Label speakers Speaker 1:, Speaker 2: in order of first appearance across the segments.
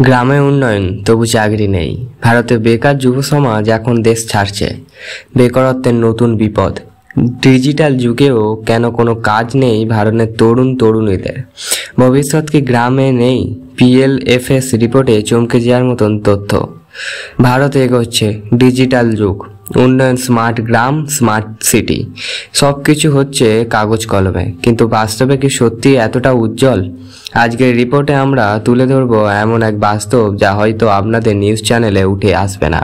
Speaker 1: গ্রামে উন্নয়ন তবু চাকরি নেই। ভারতে বেকার যুব সমাজ এখন দেশ ছাড়ছে। বেকারত্বের নতুন বিপদ। ডিজিটাল যুগেও কেন কোনো কাজ নেই ভারতের তরুণীদের? ভবিষ্যৎ কি গ্রামে নেই? PLFS রিপোর্টে চমকে যাওয়ার মতন তথ্য। ভারত এগোচ্ছে ডিজিটাল যুগ, উন্নয়ন, স্মার্ট গ্রাম, স্মার্ট সিটি, সব কিছু হচ্ছে কাগজ কলমে, কিন্তু বাস্তবে কি সত্যি এতটা উজ্জ্বল? আজকের রিপোর্টে আমরা তুলে ধরবো এমন এক বাস্তব যা হয়তো আপনাদের নিউজ চ্যানেলে উঠে আসবে না।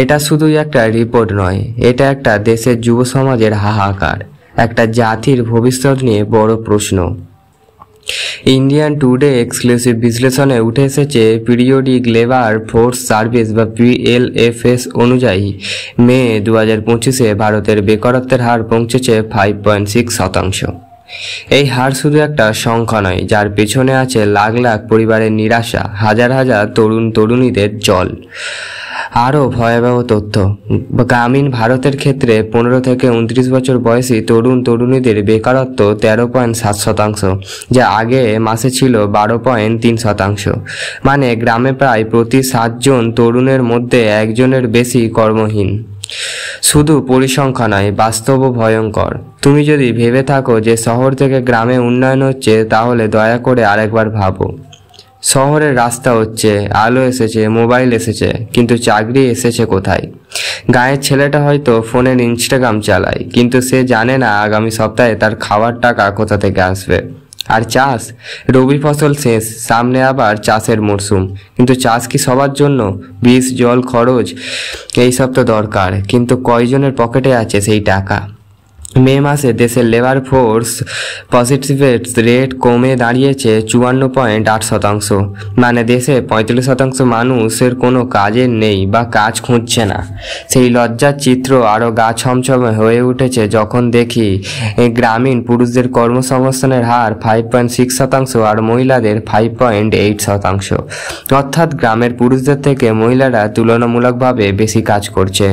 Speaker 1: এটা শুধুই একটা রিপোর্ট নয়, এটা একটা দেশের যুব সমাজের হাহাকার, একটা জাতির ভবিষ্যৎ নিয়ে বড় প্রশ্ন। ইন্ডিয়ান টুডে এক্সক্লুসিভ বিশ্লেষণে উঠে এসেছে পিরিয়ডিক লেবার ফোর্স সার্ভিস বা PLFS অনুযায়ী মে 2025-এ ভারতের বেকারত্বের হার পৌঁছেছে 5.6%। এই হার শুধু একটা সংখ্যা নয়, যার পেছনে আছে লাখ লাখ পরিবারের নিরাশা, হাজার হাজার তরুণীদের জল। আরও ভয়াবহ তথ্য, গ্রামীণ ভারতের ক্ষেত্রে 15 থেকে 29 বছর বয়সী তরুণীদের বেকারত্ব 13.7%, যা আগে মাসে ছিল 12.3%। মানে গ্রামে প্রায় প্রতি 7 জন তরুণের মধ্যে একজনের বেশি কর্মহীন। শুধু পরিসংখ্যা নয়, বাস্তবও ভয়ঙ্কর। তুমি যদি ভেবে থাকো যে শহর থেকে গ্রামে উন্নয়ন হচ্ছে, তাহলে দয়া করে আরেকবার ভাবো। শহরের রাস্তা হচ্ছে, আলো এসেছে, মোবাইল এসেছে, কিন্তু চাকরি এসেছে কোথায়? গাঁয়ের ছেলেটা হয়তো ফোনের ইনস্টাগ্রাম চালায়, কিন্তু সে জানে না আগামী সপ্তাহে তার খাওয়ার টাকা কোথা থেকে আসবে। আর চাষ, রবি ফসল শেষ, সামনে আবার চাষের মরশুম, কিন্তু চাষ কি সবার জন্য? বীজ, জল, খরচ এইসব তো দরকার, কিন্তু কয়জনের পকেটে আছে সেই টাকা? মে মাসে দেশের লেবার ফোর্স পজিটিভিটি রেট কমে দাঁড়িয়েছে 54.8%। মানে দেশে 35% মানুষের কোনো কাজের নেই বা কাজ খুঁজছে না। সেই লজ্জার চিত্র আরও গা ছমছমে হয়ে উঠেছে যখন দেখি গ্রামীণ পুরুষদের কর্মসংস্থানের হার 5.6% আর মহিলাদের 5.8%। অর্থাৎ গ্রামের পুরুষদের থেকে মহিলারা তুলনামূলকভাবে বেশি কাজ করছে।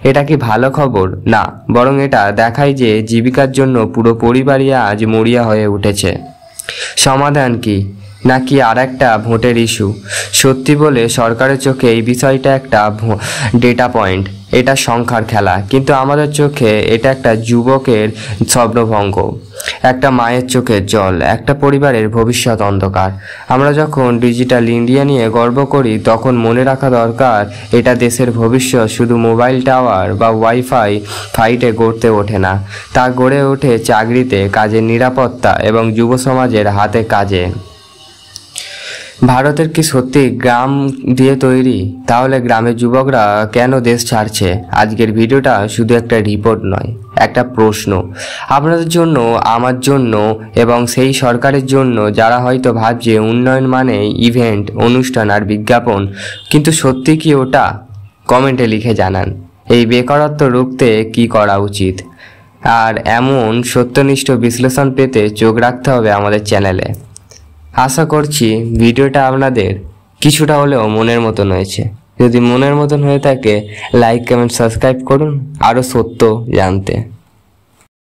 Speaker 1: এটা কি ভালো খবর? না, বরং এটা দেখায় যে জীবিকার জন্য পুরো পরিবারই আজ মরিয়া হয়ে উঠেছে। সমাধান কি? নাকি আর একটা ভোটের ইস্যু? সত্যি বলে সরকারের চোখে এই বিষয়টা একটা ডেটা পয়েন্ট, এটা সংখ্যার খেলা, কিন্তু আমাদের চোখে এটা একটা যুবকের স্বপ্নভঙ্গ, একটা মায়ের চোখের জল, একটা পরিবারের ভবিষ্যৎ অন্ধকার। আমরা যখন ডিজিটাল ইন্ডিয়া নিয়ে গর্ব করি, তখন মনে রাখা দরকার এটা দেশের ভবিষ্যৎ শুধু মোবাইল টাওয়ার বা ওয়াইফাই ফাইটে গড়তে ওঠে না, তা গড়ে ওঠে চাকরিতে, কাজের নিরাপত্তা এবং যুব সমাজের হাতে কাজে। ভারতের কি সত্যি গ্রাম দিয়ে তৈরি? তাহলে গ্রামের যুবকরা কেন দেশ ছাড়ছে? আজকের ভিডিওটা শুধু একটা রিপোর্ট নয়, একটা প্রশ্ন আপনাদের জন্য, আমার জন্য এবং সেই সরকারের জন্য যারা হয়তো ভাবছে উন্নয়ন মানে ইভেন্ট, অনুষ্ঠান আর বিজ্ঞাপন। কিন্তু সত্যি কি ওটা? কমেন্টে লিখে জানান। এই বেকারত্ব রুখতে কি করা উচিত? আর এমন সত্যনিষ্ঠ বিশ্লেষণ পেতে চোখ রাখতে হবে আমাদের চ্যানেলে। আশা করছি ভিডিওটা আপনাদের কিছুটা হলেও মনের মতন হয়েছে। যদি মনের মতন হয়ে থাকে, লাইক, কমেন্ট, সাবস্ক্রাইব করুন আরও সত্য জানতে।